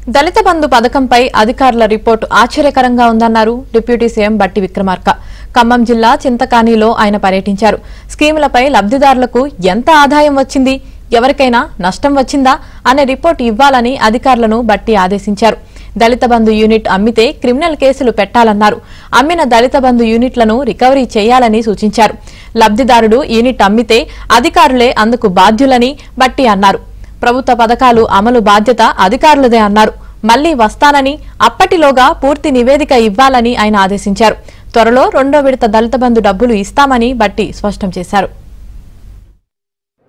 దళిత బంధు పథకంపై అధికారుల రిపోర్టు ఆశ్చర్యకరంగా ఉందన్నారు డిప్యూటీ సీఎం బట్టి విక్రమార్క. ఖమ్మం జిల్లా చింతకానిలో ఆయన పర్యటించారు. స్కీములపై లబ్ధిదారులకు ఎంత ఆదాయం వచ్చింది, ఎవరికైనా నష్టం వచ్చిందా అనే రిపోర్టు ఇవ్వాలని అధికారులను బట్టి ఆదేశించారు. దళిత బంధు యూనిట్ అమ్మితే క్రిమినల్ కేసులు పెట్టాలన్నారు. అమ్మిన దళిత బంధు యూనిట్లను రికవరీ చేయాలని సూచించారు. లబ్ధిదారుడు యూనిట్ అమ్మితే అధికారులే అందుకు బాధ్యులని బట్టి అన్నారు. ప్రభుత్వ పథకాలు అమలు బాధ్యత అధికారులదే అన్నారు. మళ్లీ వస్తానని, అప్పటిలోగా పూర్తి నివేదిక ఇవ్వాలని ఆయన ఆదేశించారు. త్వరలో రెండో విడత దళిత బంధు డబ్బులు ఇస్తామని బట్టి స్పష్టం చేశారు.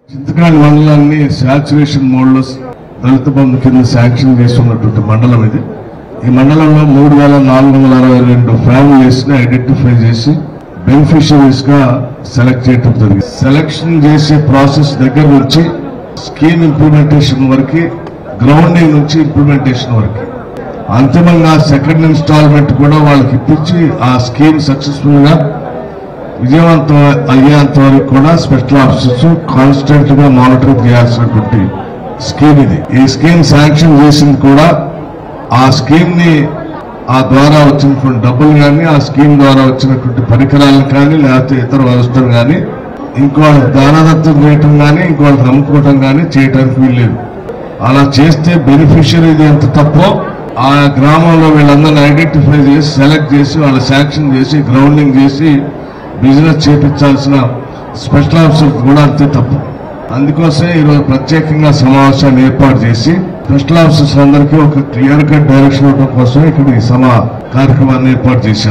చింతకాని మండలాన్ని సాచురేషన్ మోడ్ లో దళిత బంధు కింద శాంక్షన్ చేస్తున్నటువంటి మండలం ఇది. ఈ మండలంలో 3462 ఫ్యామిలీస్ ని ఐడెంటిఫై చేసి బెనిఫిషియరీస్ గా సెలెక్ట్ చేయడం జరిగింది. సెలెక్షన్ చేసే ప్రాసెస్ దగ్గర నుంచి స్కీమ్ ఇంప్లిమెంటేషన్ వరకు, గ్రౌండింగ్ నుంచి ఇంప్లిమెంటేషన్ వరకు, అంతిమంగా సెకండ్ ఇన్స్టాల్మెంట్ కూడా వాళ్ళకి ఇప్పించి ఆ స్కీమ్ సక్సెస్ఫుల్ గా విజయవంతం అయ్యేంత వరకు కూడా స్పెషల్ ఆఫీసర్స్ కాన్స్టెంట్ గా మానిటరింగ్ చేయాల్సినటువంటి స్కీమ్ ఇది. ఈ స్కీమ్ శాంక్షన్ చేసింది కూడా ఆ స్కీమ్ ని, ఆ ద్వారా వచ్చినటువంటి డబ్బులు కానీ, ఆ స్కీమ్ ద్వారా వచ్చినటువంటి పరికరాలను కానీ, లేకపోతే ఇతర వ్యవస్థలు కానీ ఇంకోళ్ళకి దానదత్తం చేయటం కానీ, ఇంకోళ్ళకి అమ్ముకోవటం కానీ చేయడానికి వీల్లేదు. అలా చేస్తే బెనిఫిషియరీది ఎంత తప్పో ఆ గ్రామంలో వీళ్ళందరినీ ఐడెంటిఫై చేసి సెలెక్ట్ చేసి వాళ్ళు శాంక్షన్ చేసి గ్రౌండింగ్ చేసి బిజినెస్ చేపించాల్సిన స్పెషల్ ఆఫీసర్ కూడా అంతే తప్పు. అందుకోసమే ఈరోజు ప్రత్యేకంగా సమావేశాన్ని ఏర్పాటు చేసి స్పెషల్ ఆఫీసర్స్ అందరికీ ఒక క్లియర్ కట్ డైరెక్షన్ ఇవ్వడం కోసం ఇక్కడ ఈ కార్యక్రమాన్ని ఏర్పాటు చేశాం.